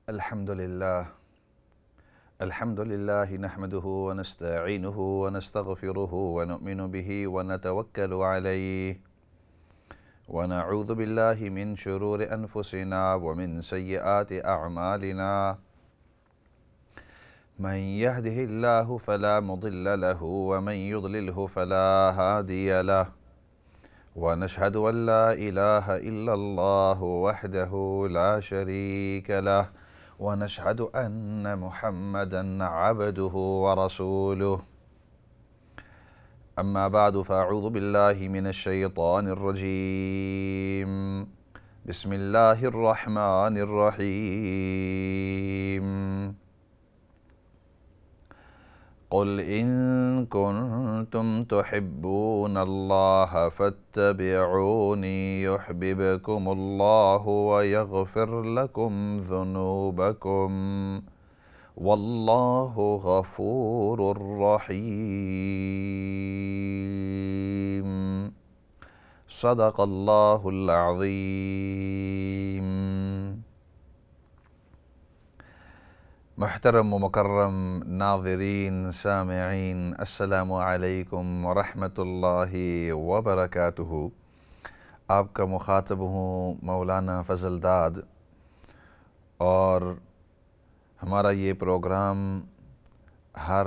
الحمد لله نحمده ونستعينه ونستغفره ونؤمن به ونتوكل عليه ونعوذ بالله من شرور أنفسنا ومن سيئات أعمالنا من يهده الله فلا مضل له ومن يضلله فلا هادي له ونشهد أن لا إله إلا الله وحده لا شريك له ونشهد أن محمدًا عبده ورسوله أما بعد فأعوذ بالله من الشيطان الرجيم بسم الله الرحمن الرحيم قل إن كنتم تحبون الله فاتبعوني يحببكم الله ويغفر لكم ذنوبكم والله غفور رحيم صدق الله العظيم۔ محترم و مکرم ناظرین سامعین، السلام علیکم ورحمۃ اللہ وبرکاتہ۔ آپ کا مخاطب ہوں مولانا فضل داد، اور ہمارا یہ پروگرام ہر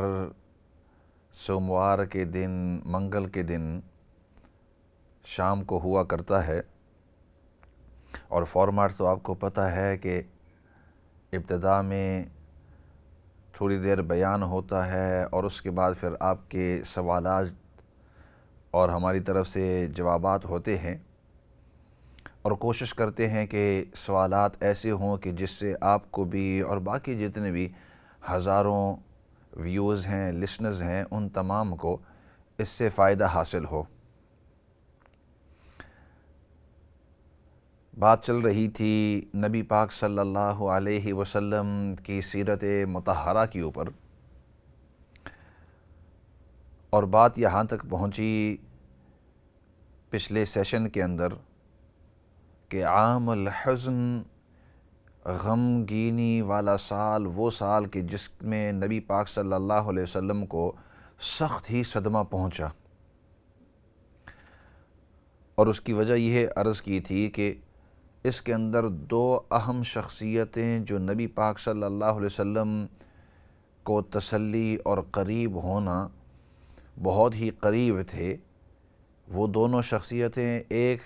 سوموار کے دن، منگل کے دن شام کو ہوا کرتا ہے، اور فارمیٹ تو آپ کو پتہ ہے کہ ابتدا میں تھوڑی دیر بیان ہوتا ہے اور اس کے بعد پھر آپ کے سوالات اور ہماری طرف سے جوابات ہوتے ہیں، اور کوشش کرتے ہیں کہ سوالات ایسے ہوں کہ جس سے آپ کو بھی اور باقی جتنے بھی ہزاروں ویوز ہیں، لسنرز ہیں، ان تمام کو اس سے فائدہ حاصل ہو۔ بات چل رہی تھی نبی پاک صلی اللہ علیہ وسلم کی سیرت مطہرہ کے اوپر، اور بات یہاں تک پہنچی پچھلے سیشن کے اندر کہ عام الحزن، غمگینی والا سال، وہ سال کہ جس میں نبی پاک صلی اللہ علیہ وسلم کو سخت ہی صدمہ پہنچا، اور اس کی وجہ یہ عرض کی تھی کہ اس کے اندر دو اہم شخصیتیں جو نبی پاک صلی اللہ علیہ وسلم کو تسلی اور قریب ہونا بہت ہی قریب تھے، وہ دونوں شخصیتیں، ایک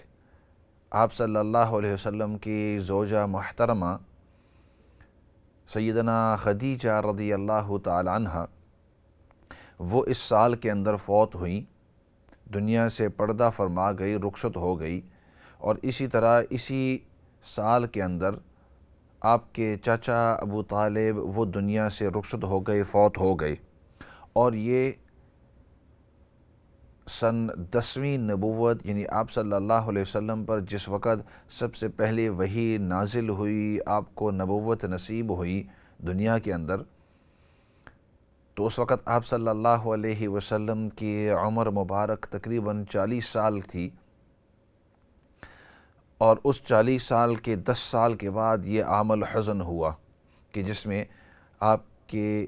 آپ صلی اللہ علیہ وسلم کی زوجہ محترمہ سیدنا خدیجہ رضی اللہ تعالی عنہ، وہ اس سال کے اندر فوت ہوئیں، دنیا سے پردہ فرما گئی، رخصت ہو گئی، اور اسی طرح اسی سال کے اندر آپ کے چاچا ابو طالب وہ دنیا سے رخصت ہو گئے، فوت ہو گئے، اور یہ سن 10ویں نبوت، یعنی آپ صلی اللہ علیہ وسلم پر جس وقت سب سے پہلے وحی نازل ہوئی، آپ کو نبوت نصیب ہوئی دنیا کے اندر، تو اس وقت آپ صلی اللہ علیہ وسلم کی عمر مبارک تقریباً 40 سال تھی، اور اس 40 سال کے 10 سال کے بعد یہ عام الحزن ہوا کہ جس میں آپ کے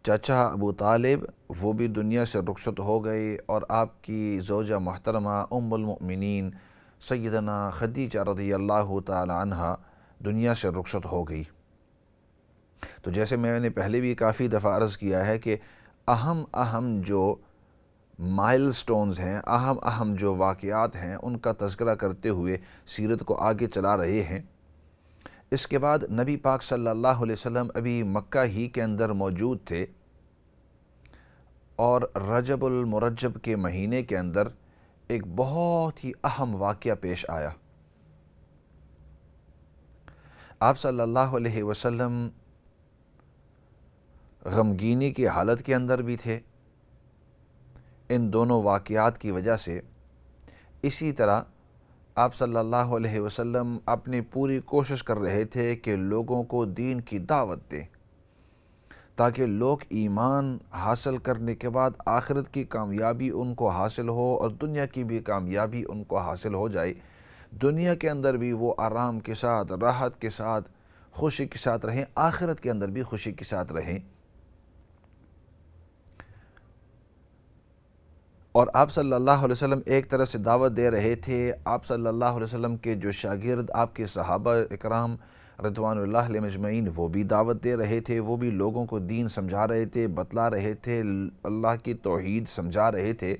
چاچا ابو طالب وہ بھی دنیا سے رخصت ہو گئے، اور آپ کی زوجہ محترمہ ام المؤمنین سیدنا خدیجہ رضی اللہ تعالی عنہ دنیا سے رخصت ہو گئی۔ تو جیسے میں نے پہلے بھی کافی دفعہ عرض کیا ہے کہ اہم جو مائل سٹونز ہیں، اہم جو واقعات ہیں، ان کا تذکرہ کرتے ہوئے سیرت کو آگے چلا رہے ہیں۔ اس کے بعد نبی پاک صلی اللہ علیہ وسلم ابھی مکہ ہی کے اندر موجود تھے، اور رجب المرجب کے مہینے کے اندر ایک بہت ہی اہم واقعہ پیش آیا۔ آپ صلی اللہ علیہ وسلم غمگینی کی حالت کے اندر بھی تھے ان دونوں واقعات کی وجہ سے، اسی طرح آپ صلی اللہ علیہ وسلم اپنی پوری کوشش کر رہے تھے کہ لوگوں کو دین کی دعوت دیں، تاکہ لوگ ایمان حاصل کرنے کے بعد آخرت کی کامیابی ان کو حاصل ہو اور دنیا کی بھی کامیابی ان کو حاصل ہو جائے، دنیا کے اندر بھی وہ آرام کے ساتھ، راحت کے ساتھ خوشی کے ساتھ رہیں، آخرت کے اندر بھی خوشی کے ساتھ رہیں۔ اور آپ صلی اللہ علیہ وسلم ایک طرف سے دعوت دے رہے تھے، آپ صلی اللہ علیہ وسلم کے جو شاگرد آپ کے صحابہ اکرام رضوان اللہ علیہم اجمعین وہ بھی دعوت دے رہے تھے، وہ بھی لوگوں کو دین سمجھا رہے تھے، بتلا رہے تھے، اللہ کی توحید سمجھا رہے تھے،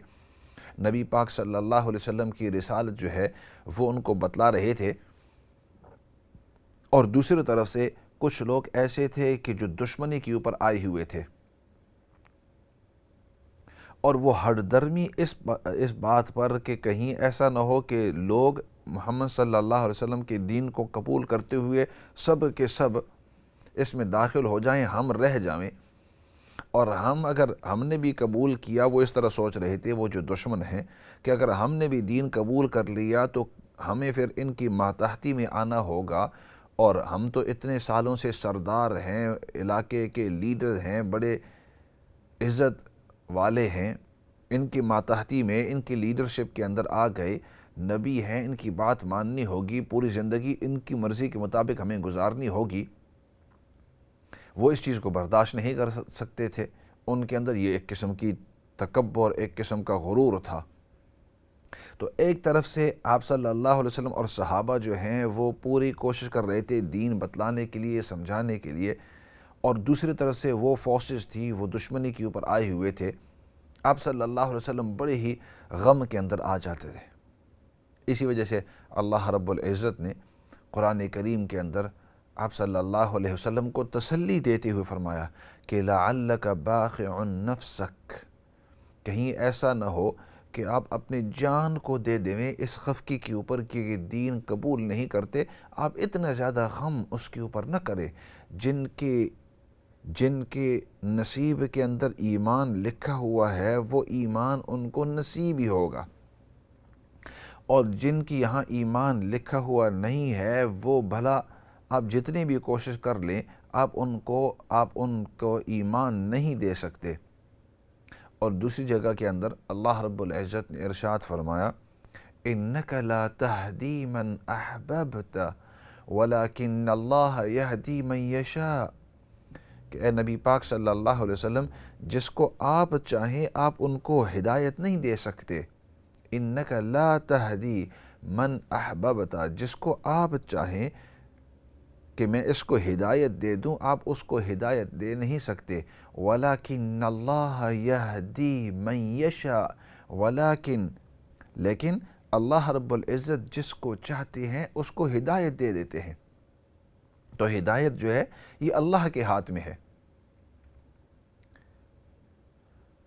نبی پاک صلی اللہ علیہ وسلم کی رسالت جو ہے وہ ان کو بتلا رہے تھے۔ اور دوسری طرف سے کچھ لوگ ایسے تھے کہ جو دشمنی کے اوپر آئے ہوئے تھے، اور وہ ہٹ درمی اس بات پر کہ کہیں ایسا نہ ہو کہ لوگ محمد صلی اللہ علیہ وسلم کے دین کو قبول کرتے ہوئے سب کے سب اس میں داخل ہو جائیں، ہم رہ جائیں، اور اگر ہم نے بھی قبول کیا، وہ اس طرح سوچ رہے تھے وہ جو دشمن ہیں کہ اگر ہم نے بھی دین قبول کر لیا تو ہمیں پھر ان کی ماتحتی میں آنا ہوگا، اور ہم تو اتنے سالوں سے سردار ہیں، علاقے کے لیڈر ہیں، بڑے عزت والے ہیں، ان کی ماتحتی میں، ان کی لیڈرشپ کے اندر آ گئے، نبی ہیں، ان کی بات ماننی ہوگی، پوری زندگی ان کی مرضی کے مطابق ہمیں گزارنی ہوگی۔ وہ اس چیز کو برداشت نہیں کر سکتے تھے، ان کے اندر یہ ایک قسم کی تکبر، ایک قسم کا غرور تھا۔ تو ایک طرف سے آپ صلی اللہ علیہ وسلم اور صحابہ جو ہیں وہ پوری کوشش کر رہے تھے دین بتلانے کے لیے، سمجھانے کے لیے، اور دوسری طرف سے وہ فورسز تھی، وہ دشمنی کے اوپر آئے ہوئے تھے۔ آپ صلی اللہ علیہ وسلم بڑے ہی غم کے اندر آ جاتے تھے۔ اسی وجہ سے اللہ رب العزت نے قرآن کریم کے اندر آپ صلی اللہ علیہ وسلم کو تسلی دیتے ہوئے فرمایا کہ لعلک باخع نفسک، کہیں ایسا نہ ہو کہ آپ اپنی جان کو دے دیں اس خفقی کے اوپر کہ یہ دین قبول نہیں کرتے، آپ اتنا زیادہ غم اس کے اوپر نہ کرے۔ جن کے نصیب کے اندر ایمان لکھا ہوا ہے وہ ایمان ان کو نصیب ہی ہوگا، اور جن کی یہاں ایمان لکھا ہوا نہیں ہے وہ بھلا آپ جتنی بھی کوشش کر لیں آپ ان کو ایمان نہیں دے سکتے۔ اور دوسری جگہ کے اندر اللہ رب العزت نے ارشاد فرمایا انک لا تہدی من احببت ولکن اللہ یہدی من یشاء، کہ اے نبی پاک صلی اللہ علیہ وسلم جس کو آپ چاہیں آپ ان کو ہدایت نہیں دے سکتے۔ انک لا تہدی من احببت، جس کو آپ چاہیں کہ میں اس کو ہدایت دے دوں آپ اس کو ہدایت دے نہیں سکتے۔ وَلَكِنَّ اللَّهَ يَهْدِي مَن يَشَاءُ، لیکن اللہ رب العزت جس کو چاہتے ہیں اس کو ہدایت دے دیتے ہیں۔ تو ہدایت جو ہے یہ اللہ کے ہاتھ میں ہے۔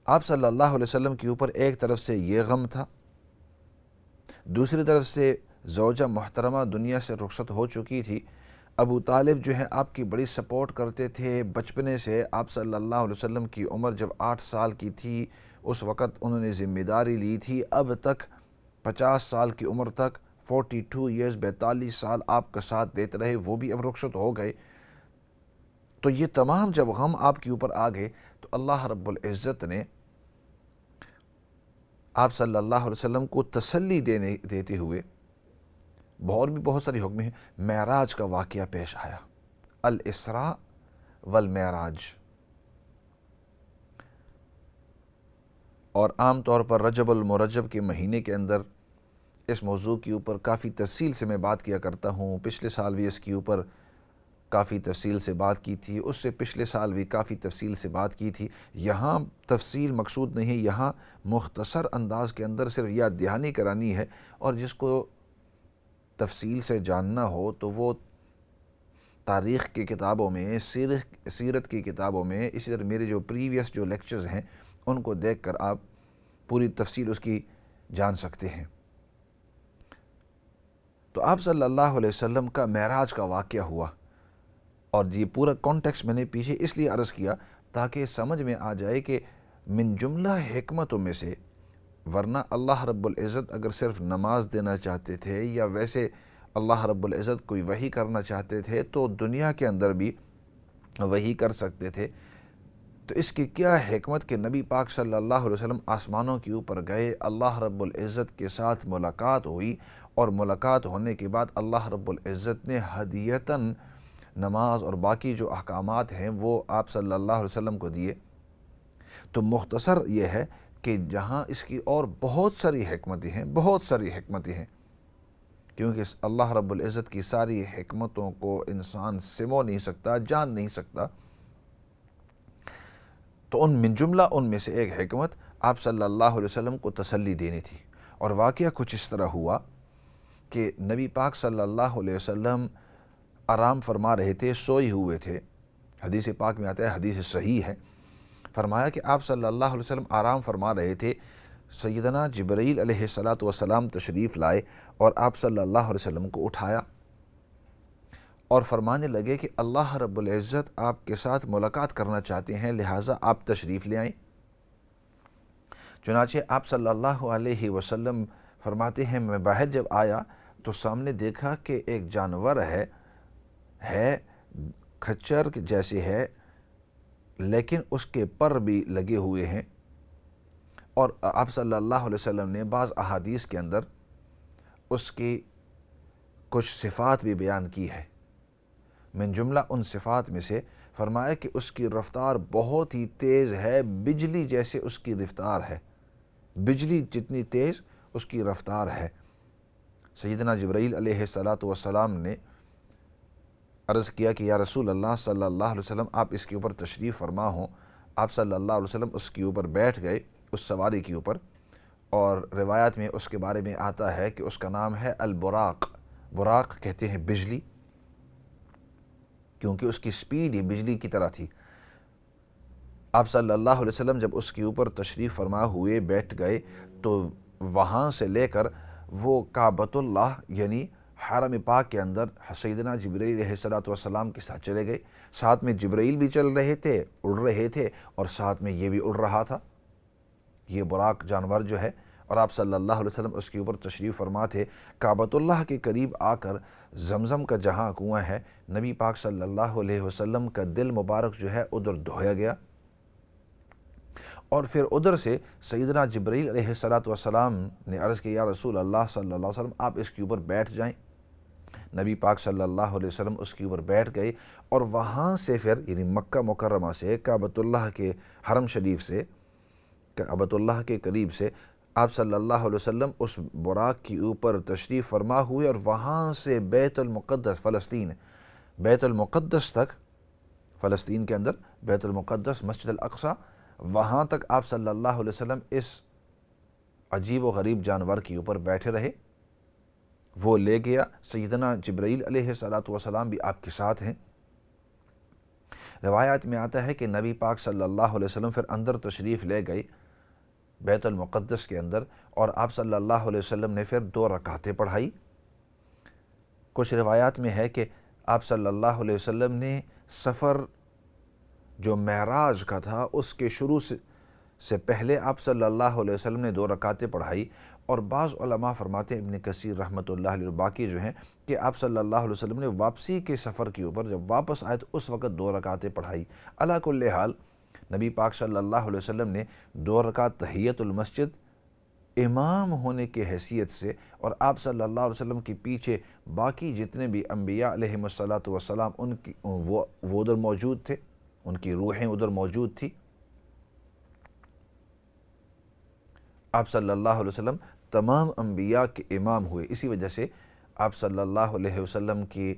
آپ صلی اللہ علیہ وسلم کے اوپر ایک طرف سے یہ غم تھا، دوسری طرف سے زوجہ محترمہ دنیا سے رخصت ہو چکی تھی، ابو طالب جو ہیں آپ کی بڑی سپورٹ کرتے تھے، بچپنے سے آپ صلی اللہ علیہ وسلم کی عمر جب 8 سال کی تھی اس وقت انہوں نے ذمہ داری لی تھی، اب تک 50 سال کی عمر تک 42 ایئرز 42 سال آپ کا ساتھ دیتے رہے، وہ بھی اب رخصت ہو گئے۔ تو یہ تمام جب غم آپ کے اوپر آ گئے تو اللہ رب العزت نے آپ صلی اللہ علیہ وسلم کو تسلی دیتے ہوئے اور بھی بہت ساری حکم ہیں، معراج کا واقعہ پیش آیا، الاسراء والمعراج۔ اور عام طور پر رجب المرجب کے مہینے کے اندر اس موضوع کے اوپر کافی تفصیل سے میں بات کیا کرتا ہوں، پچھلے سال بھی اس کے اوپر کافی تفصیل سے بات کی تھی، اس سے پچھلے سال بھی کافی تفصیل سے بات کی تھی۔ یہاں تفصیل مقصود نہیں، یہاں مختصر انداز کے اندر صرف یاد دہانی کرانی ہے، اور جس کو تفصیل سے جاننا ہو تو وہ تاریخ کی کتابوں میں، سیرت کی کتابوں میں، اسی طرح میرے جو پریویس جو لیکچرز ہیں ان کو دیکھ کر آپ پوری تفصیل اس کی جان سکتے ہیں۔ تو آپ صلی اللہ علیہ وسلم کا معراج کا واقعہ ہوا، اور یہ پورا کانٹیکسٹ میں نے پیچھے اس لیے عرض کیا تاکہ سمجھ میں آ جائے کہ من جملہ حکمتوں میں سے، ورنہ اللہ رب العزت اگر صرف نماز دینا چاہتے تھے یا ویسے اللہ رب العزت کوئی وحی کرنا چاہتے تھے تو دنیا کے اندر بھی وحی کر سکتے تھے۔ تو اس کی کیا حکمت کہ نبی پاک صلی اللہ علیہ وسلم آسمانوں کے اوپر گئے، اللہ رب العزت کے ساتھ ملاقات ہوئی، اور ملاقات ہونے کے بعد اللہ رب العزت نے ہدیتاً نماز اور باقی جو احکامات ہیں وہ آپ صلی اللہ علیہ وسلم کو دیے، تو مختصر یہ ہے کہ جہاں اس کی اور بہت ساری حکمتیں ہیں، بہت ساری حکمتیں ہیں، کیونکہ اللہ رب العزت کی ساری حکمتوں کو انسان سمو نہیں سکتا، جان نہیں سکتا، تو من جملہ ان میں سے ایک حکمت آپ صلی اللہ علیہ وسلم کو تسلی دینی تھی۔ اور واقعہ کچھ اس طرح ہوا کہ نبی پاک صلی اللہ علیہ وسلم آرام فرما رہے تھے، سوئے ہوئے تھے، حدیث پاک میں آتا ہے، حدیث صحیح ہے، فرمایا کہ آپ صلی اللہ علیہ وسلم آرام فرما رہے تھے، سیدنا جبرائیل علیہ السلام تشریف لائے اور آپ صلی اللہ علیہ وسلم کو اٹھایا اور فرمانے لگے کہ اللہ رب العزت آپ کے ساتھ ملاقات کرنا چاہتے ہیں، لہٰذا آپ تشریف لے آئیں۔ چنانچہ آپ صلی اللہ علیہ وسلم فرماتے ہیں میں باہر جب آیا تو سامنے دیکھا کہ ایک جانور ہے کھچر جیسے ہے، لیکن اس کے پر بھی لگے ہوئے ہیں، اور آپ صلی اللہ علیہ وسلم نے بعض احادیث کے اندر اس کی کچھ صفات بھی بیان کی ہے۔ من جملہ ان صفات میں سے فرمایا کہ اس کی رفتار بہت ہی تیز ہے، بجلی جیسے اس کی رفتار ہے، بجلی جتنی تیز اس کی رفتار ہے۔ سیدنا جبرائیل علیہ السلام نے عرض کیا کہ یا رسول اللہ صلی اللہ علیہ وسلم آپ اس کے اوپر تشریف فرما ہوں۔ آپ صلی اللہ علیہ وسلم اس کے اوپر بیٹھ گئے، اس سواری کے اوپر، اور روایت میں اس کے بارے میں آتا ہے کہ اس کا نام ہے البراق۔ براق کہتے ہیں بجلی، کیونکہ اس کی سپیڈ ہی بجلی کی طرح تھی۔ آپ صلی اللہ علیہ وسلم جب اس کے اوپر تشریف فرما ہوئے بیٹھ گئے تو وہاں سے لے کر وہ کعبۃ اللہ یعنی حرم پاک کے اندر سیدنا جبرائیل علیہ السلام کے ساتھ چلے گئے۔ ساتھ میں جبرائیل بھی چل رہے تھے، اڑ رہے تھے، اور ساتھ میں یہ بھی اڑ رہا تھا، یہ براق جانور جو ہے، اور آپ صلی اللہ علیہ وسلم اس کے اوپر تشریف فرما تھے۔ کعبۃ اللہ کے قریب آ کر زمزم کا جہاں کنواں ہے، نبی پاک صلی اللہ علیہ وسلم کا دل مبارک جو ہے ادھر دھویا گیا، اور پھر ادھر سے سیدنا جبرائیل علیہ السلام نے عرض کیا یا رسول اللہ صلی اللہ علیہ وسلم آپ اس کے اوپر بیٹھ جائیں۔ نبی پاک صلی اللہ علیہ وسلم اس کے اوپر بیٹھ گئے، اور وہاں سے پھر یعنی مکہ مکرمہ سے، کعبۃ اللہ کے حرم شریف سے، کعبۃ اللہ کے قریب سے آپ صلی اللہ علیہ وسلم اس براق کے اوپر تشریف فرما ہوئے، اور وہاں سے بیت المقدس بیت المقدس تک، فلسطین کے اندر بیت المقدس مسجد الاقصی، وہاں تک آپ صلی اللہ علیہ وسلم اس عجیب و غریب جانور کے اوپر بیٹھے رہے۔ وہ لے گیا، سیدنا جبرائیل علیہ السلام بھی آپ کے ساتھ ہیں۔ روایات میں آتا ہے کہ نبی پاک صلی اللہ علیہ وسلم پھر اندر تشریف لے گئے بیت المقدس کے اندر، اور آپ صلی اللہ علیہ وسلم نے پھر 2 رکعتیں پڑھائی۔ کچھ روایات میں ہے کہ آپ صلی اللہ علیہ وسلم نے سفر جو معراج کا تھا اس کے شروع سے پہلے آپ صلی اللہ علیہ وسلم نے 2 رکعتیں پڑھائی، اور بعض علماء فرماتے ہیں، ابن کثیر رحمۃ اللہ علیہ باقی جو ہیں، کہ آپ صلی اللہ علیہ وسلم نے واپسی کے سفر کے اوپر جب واپس آئے تو اس وقت 2 رکعتیں پڑھائی۔ علی کل حال نبی پاک صلی اللہ علیہ وسلم نے 2 رکعت تحیۃ المسجد امام ہونے کی حیثیت سے، اور آپ صلی اللہ علیہ وسلم کے پیچھے باقی جتنے بھی انبیاء علیہم السلام ان کی وہ ادھر موجود تھے، ان کی روحیں ادھر موجود تھی، آپ صلی اللہ علیہ وسلم تمام انبیاء کے امام ہوئے۔ اسی وجہ سے آپ صلی اللہ علیہ وسلم کی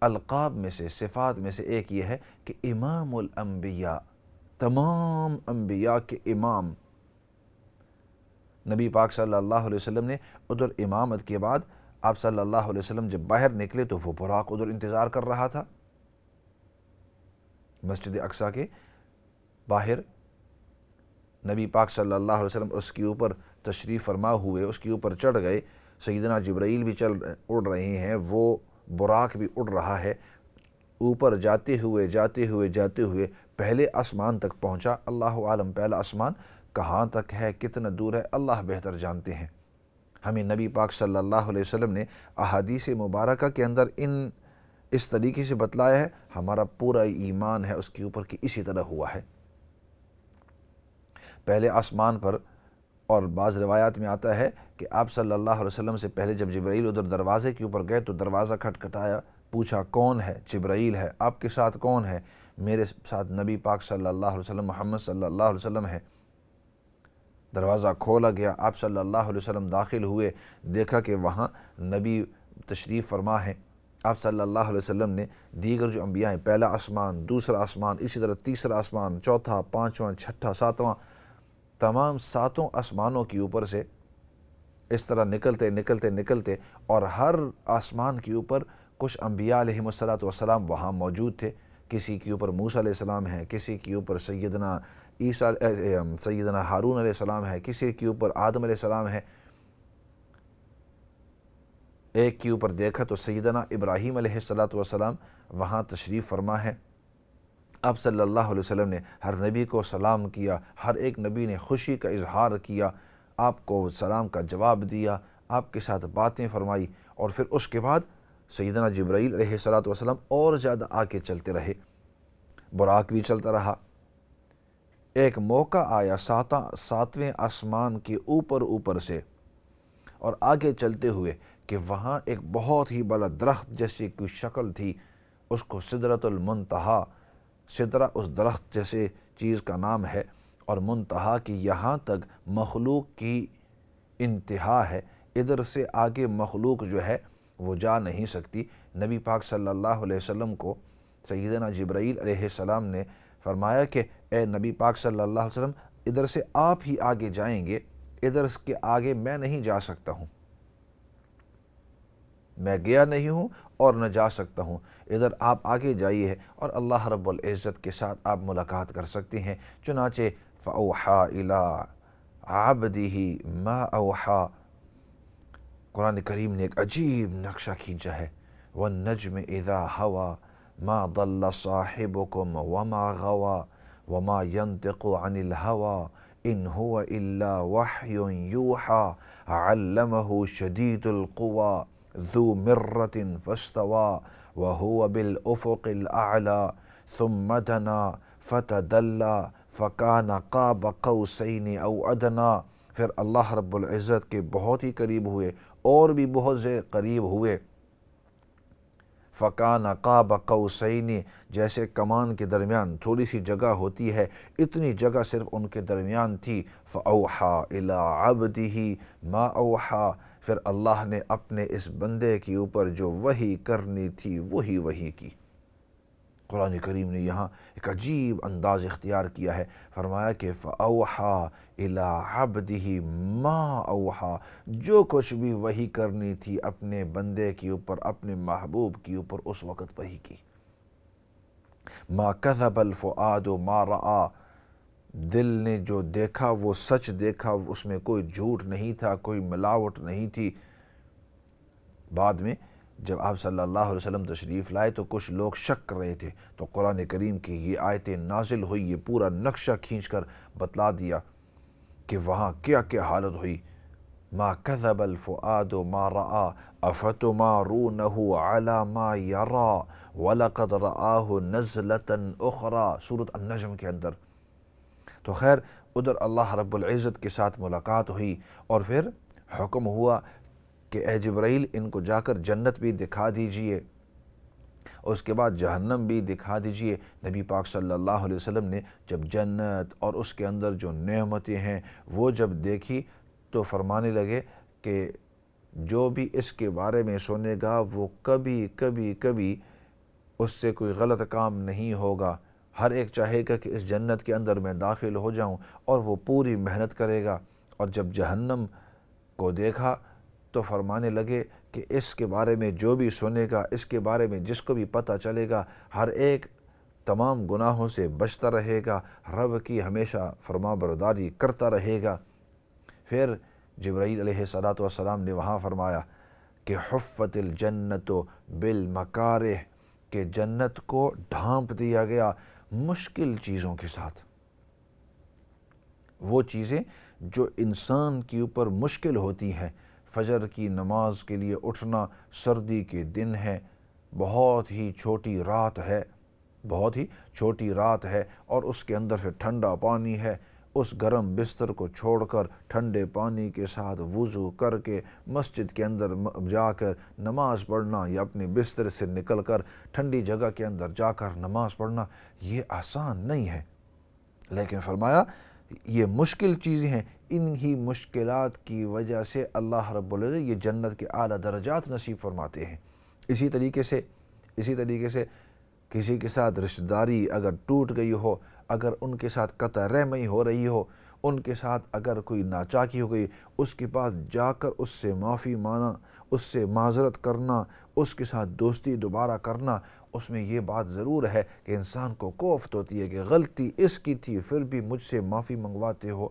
القاب میں سے، صفات میں سے ایک یہ ہے کہ امام الانبیاء، تمام انبیاء کے امام۔ نبی پاک صلی اللہ علیہ وسلم نے ادھر امامت کے بعد آپ صلی اللہ علیہ وسلم جب باہر نکلے تو وہ براق ادھر انتظار کر رہا تھا مسجد اقصیٰ کے باہر۔ نبی پاک صلی اللہ علیہ وسلم اس کے اوپر تشریف فرما ہوئے، اس کے اوپر چڑھ گئے، سیدنا جبرائیل بھی اڑ رہے ہیں، وہ براق بھی اڑ رہا ہے، اوپر جاتے ہوئے پہلے آسمان تک پہنچا۔ اللہ عالم پہلا آسمان کہاں تک ہے، کتنا دور ہے، اللہ بہتر جانتے ہیں۔ ہمیں نبی پاک صلی اللہ علیہ وسلم نے احادیث مبارکہ کے اندر اس طریقے سے بتلایا ہے، ہمارا پورا ایمان ہے اس کے اوپر کہ اسی طرح ہوا ہے۔ پہلے آسمان پر، اور بعض روایات میں آتا ہے کہ آپ صلی اللہ علیہ وسلم سے پہلے جب جبرائیل ادھر دروازے کے اوپر گئے تو دروازہ کھٹکھٹایا پوچھا کون ہے؟ جبرائیل ہے۔ آپ کے ساتھ کون ہے؟ میرے ساتھ نبی پاک صلی اللہ علیہ وسلم محمد صلی اللہ علیہ وسلم ہے۔ دروازہ کھولا گیا، آپ صلی اللہ علیہ وسلم داخل ہوئے، دیکھا کہ وہاں نبی تشریف فرما ہے۔ آپ صلی اللہ علیہ وسلم نے دیگر جو انبیاء ہیں، پہلا آسمان، دوسرا آسمان، اسی طرح تیسرا آسمان، چوتھا، پانچواں، چھٹا، ساتواں، تمام ساتوں آسمانوں کے اوپر سے اس طرح نکلتے نکلتے نکلتے، اور ہر آسمان کے اوپر کچھ انبیاء علیہم السلام وہاں موجود تھے۔ کسی کے اوپر موسیٰ علیہ السلام ہے، کسی کے اوپر سیدنا ہارون علیہ السلام ہے، کسی کے اوپر آدم علیہ السلام ہے، ایک کے اوپر دیکھا تو سیدنا ابراہیم علیہ السلام وہاں تشریف فرما ہے۔ آپ صلی اللہ علیہ وسلم نے ہر نبی کو سلام کیا، ہر ایک نبی نے خوشی کا اظہار کیا، آپ کو سلام کا جواب دیا، آپ کے ساتھ باتیں فرمائی، اور پھر اس کے بعد سیدنا جبرائیل علیہ السلام اور زیادہ آگے چلتے رہے، براق بھی چلتا رہا۔ ایک موقع آیا ساتویں آسمان کے اوپر سے اور آگے چلتے ہوئے کہ وہاں ایک بہت ہی بڑا درخت جیسی کوئی شکل تھی، اس کو سدرۃ المنتہا، سدرہ اس درخت جیسے چیز کا نام ہے، اور منتہا کی یہاں تک مخلوق کی انتہا ہے، ادھر سے آگے مخلوق جو ہے وہ جا نہیں سکتی۔ نبی پاک صلی اللہ علیہ وسلم کو سیدنا جبرائیل علیہ السلام نے فرمایا کہ اے نبی پاک صلی اللہ علیہ وسلم، ادھر سے آپ ہی آگے جائیں گے، ادھر کے آگے میں نہیں جا سکتا ہوں، میں گیا نہیں ہوں اور نہ جا سکتا ہوں، ادھر آپ آگے جائیے اور اللہ رب العزت کے ساتھ آپ ملاقات کر سکتے ہیں۔ چنانچہ فَأَوْحَا إِلَىٰ عَبْدِهِ مَا أَوْحَا، قرآن کریم نے ایک عجیب نقشہ کھینچا ہے۔ وَالنَّجْمِ إِذَا هَوَىٰ مَا ضَلَّ صَاحِبُكُمْ وَمَا غَوَىٰ وَمَا يَنطِقُ عَنِ الْهَوَىٰ إِنْ هُوَ إِلَّا وَحْيٌ يُوحَىٰ عَلَّمَهُ شَدِيدُ الْقُوَىٰ ذُو مِرَّةٍ فَاسْتَوَىٰ وَهُوَ بِالْأُفُقِ الْأَعْلَىٰ ثُمَّ دَنَا فَتَدَلَّىٰ فَكَانَ قَابَ قَوْسَيْنِ أَوْ أَدْنَىٰ، پھر اللہ رب العزت کے بہت ہی قریب ہوئے اور بھی بہت سے قریب ہوئے۔ فَكَانَ قَابَ قَوْسَيْنِ، جیسے کمان کے درمیان تھوڑی سی جگہ ہوتی ہے، اتنی جگہ صرف ان کے درمیان تھی۔ فَأَوْحَا إِلَىٰ عَبْدِهِ مَا أَوْحَا، پھر اللہ نے اپنے اس بندے کے اوپر جو وحی کرنی تھی وہی کی۔ قرآن کریم نے یہاں ایک عجیب انداز اختیار کیا ہے، فرمایا کہ فَأَوْحَا إِلَىٰ عَبْدِهِ مَا أَوْحَا، جو کچھ بھی وحی کرنی تھی اپنے بندے کے اوپر، اپنے محبوب کے اوپر، اس وقت وحی کی۔ مَا كَذَبَ الْفُؤَادُ مَا رَأَىٰ، دل نے جو دیکھا وہ سچ دیکھا، اس میں کوئی جھوٹ نہیں تھا، کوئی ملاوٹ نہیں تھی۔ بعد میں جب آپ صلی اللہ علیہ وسلم تشریف لائے تو کچھ لوگ شک کر رہے تھے، تو قرآن کریم کی یہ آیتیں نازل ہوئی، یہ پورا نقشہ کھینچ کر بتلا دیا کہ وہاں کیا کیا حالت ہوئی۔ مَا كَذَبَ الْفُؤَادُ مَا رَأَىٰ أَفَتُمَارُونَهُ عَلَىٰ مَا يَرَىٰ وَلَقَدْ رَآهُ نَزْلَةً أُخْرَىٰ، سورۃ النجم کے اندر۔ تو خیر ادھر اللہ رب العزت کے ساتھ ملاقات ہوئی، اور پھر حکم ہوا کہ اے جبرائیل ان کو جا کر جنت بھی دکھا دیجئے، اور اس کے بعد جہنم بھی دکھا دیجئے۔ نبی پاک صلی اللہ علیہ وسلم نے جب جنت اور اس کے اندر جو نعمتیں ہیں وہ جب دیکھی تو فرمانے لگے کہ جو بھی اس کے بارے میں سنے گا وہ کبھی اس سے کوئی غلط کام نہیں ہوگا، ہر ایک چاہے گا کہ اس جنت کے اندر میں داخل ہو جاؤں، اور وہ پوری محنت کرے گا۔ اور جب جہنم کو دیکھا تو فرمانے لگے کہ اس کے بارے میں جو بھی سنے گا، اس کے بارے میں جس کو بھی پتہ چلے گا، ہر ایک تمام گناہوں سے بچتا رہے گا، رب کی ہمیشہ فرما برداری کرتا رہے گا۔ پھر جبرائیل علیہ السلام نے وہاں فرمایا کہ حفت الجنت بالمکارہ، کہ جنت کو ڈھانپ دیا گیا مشکل چیزوں کے ساتھ، وہ چیزیں جو انسان کے اوپر مشکل ہوتی ہیں۔ فجر کی نماز کے لیے اٹھنا، سردی کے دن ہے، بہت ہی چھوٹی رات ہے، اور اس کے اندر پھر ٹھنڈا پانی ہے، اس گرم بستر کو چھوڑ کر ٹھنڈے پانی کے ساتھ وضو کر کے مسجد کے اندر جا کر نماز پڑھنا یا اپنے بستر سے نکل کر ٹھنڈی جگہ کے اندر جا کر نماز پڑھنا یہ آسان نہیں ہے، لیکن فرمایا یہ مشکل چیزیں ہیں، انہی مشکلات کی وجہ سے اللہ رب العزت یہ جنت کے اعلیٰ درجات نصیب فرماتے ہیں۔ اسی طریقے سے کسی کے ساتھ رشتہ داری اگر ٹوٹ گئی ہو، اگر ان کے ساتھ قطع رحمی ہو رہی ہو، ان کے ساتھ اگر کوئی ناچاکی ہو گئی، اس کے پاس جا کر اس سے معافی مانگنا، اس سے معذرت کرنا، اس کے ساتھ دوستی دوبارہ کرنا، اس میں یہ بات ضرور ہے کہ انسان کو کوفت ہوتی ہے کہ غلطی اس کی تھی پھر بھی مجھ سے معافی منگواتے ہو،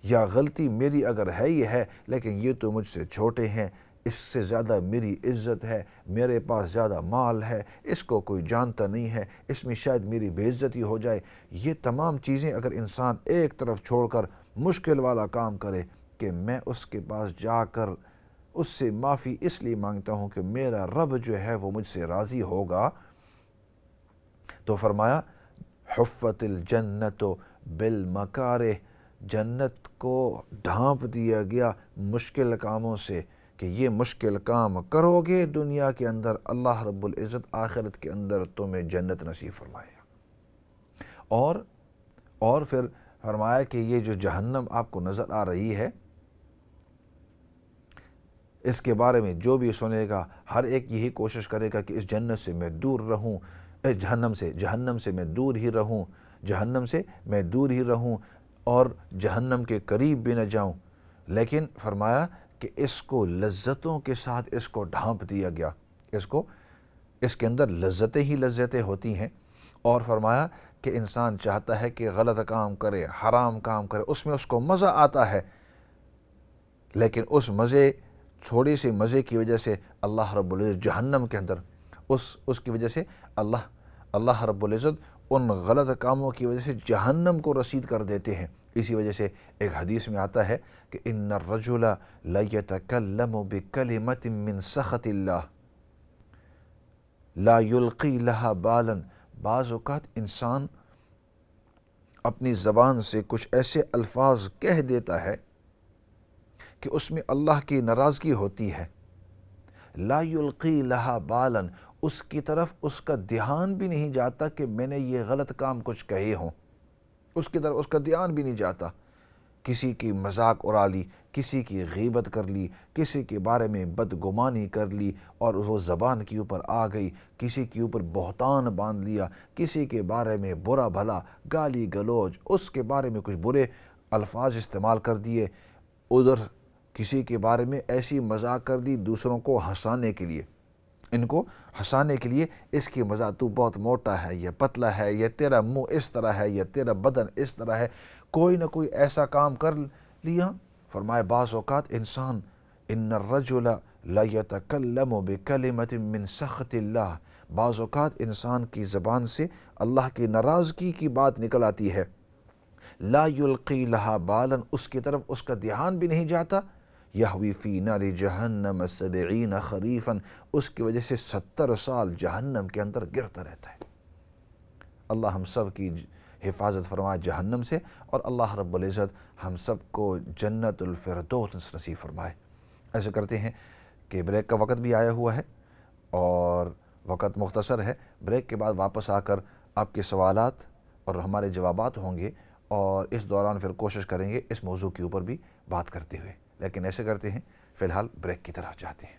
یا غلطی میری اگر ہے ہی ہے لیکن یہ تو مجھ سے چھوٹے ہیں، اس سے زیادہ میری عزت ہے، میرے پاس زیادہ مال ہے، اس کو کوئی جانتا نہیں ہے، اس میں شاید میری بے عزتی ہو جائے۔ یہ تمام چیزیں اگر انسان ایک طرف چھوڑ کر مشکل والا کام کرے کہ میں اس کے پاس جا کر اس سے معافی اس لیے مانگتا ہوں کہ میرا رب جو ہے وہ مجھ سے راضی ہوگا، تو فرمایا حفت الجنت بالمکارہ، جنت کو ڈھانپ دیا گیا مشکل کاموں سے کہ یہ مشکل کام کرو گے دنیا کے اندر، اللہ رب العزت آخرت کے اندر تمہیں جنت نصیب فرمائے گا۔ اور پھر فرمایا کہ یہ جو جہنم آپ کو نظر آ رہی ہے، اس کے بارے میں جو بھی سنے گا ہر ایک یہی کوشش کرے گا کہ اس جنت سے میں دور رہوں، جہنم سے میں دور ہی رہوں اور جہنم کے قریب بھی نہ جاؤں، لیکن فرمایا کہ اس کو لذتوں کے ساتھ اس کو ڈھانپ دیا گیا، اس کے اندر لذتیں ہی لذتیں ہوتی ہیں، اور فرمایا کہ انسان چاہتا ہے کہ غلط کام کرے، حرام کام کرے، اس میں اس کو مزہ آتا ہے، لیکن اس تھوڑی سی مزے کی وجہ سے اللہ رب العزت جہنم کے اندر اس کی وجہ سے اللہ رب العزت ان غلط کاموں کی وجہ سے جہنم کو رسید کر دیتے ہیں۔ اسی وجہ سے ایک حدیث میں آتا ہے کہ ان الرجل لیتکلم بکلمۃ من سخط اللہ لا یلقی لها بالا، بعض اوقات انسان اپنی زبان سے کچھ ایسے الفاظ کہہ دیتا ہے کہ اس میں اللہ کی ناراضگی ہوتی ہے، لا یلقی لہا بالا، اس کی طرف اس کا دھیان بھی نہیں جاتا کہ میں نے یہ غلط کام کچھ کہے ہوں، اس کی طرف اس کا دھیان بھی نہیں جاتا، کسی کی مذاق اڑا لی، کسی کی غیبت کر لی، کسی کے بارے میں بدگمانی کر لی اور وہ زبان کے اوپر آ گئی، کسی کے اوپر بہتان باندھ لیا، کسی کے بارے میں برا بھلا گالی گلوچ، اس کے بارے میں کچھ برے الفاظ استعمال کر دیے، ادھر کسی کے بارے میں ایسی مذاق کر دی دوسروں کو ہنسانے کے لیے، ان کو ہنسانے کے لیے، اس کی مذاق تو بہت موٹا ہے، یہ پتلا ہے، یہ تیرا منہ اس طرح ہے، یہ تیرا بدن اس طرح ہے، کوئی نہ کوئی ایسا کام کر لیا۔ فرمائے بعض اوقات انسان ان الرجل لیتکلم بکلمۃ من سخط اللہ، بعض اوقات انسان کی زبان سے اللہ کی ناراضگی کی بات نکل آتی ہے، لا یلقی لہا بالا، اس کی طرف اس کا دھیان بھی نہیں جاتا، یہوی فی نار جہنم 70 خریفا، اس کی وجہ سے 70 سال جہنم کے اندر گرتا رہتا ہے۔ اللہ ہم سب کی حفاظت فرمائے جہنم سے، اور اللہ رب العزت ہم سب کو جنت الفردوس نصیب فرمائے۔ ایسے کرتے ہیں کہ بریک کا وقت بھی آیا ہوا ہے اور وقت مختصر ہے، بریک کے بعد واپس آ کر آپ کے سوالات اور ہمارے جوابات ہوں گے، اور اس دوران پھر کوشش کریں گے اس موضوع کے اوپر بھی بات کرتے ہوئے، لیکن ایسے کرتے ہیں فی الحال بریک کی طرف جاتے ہیں۔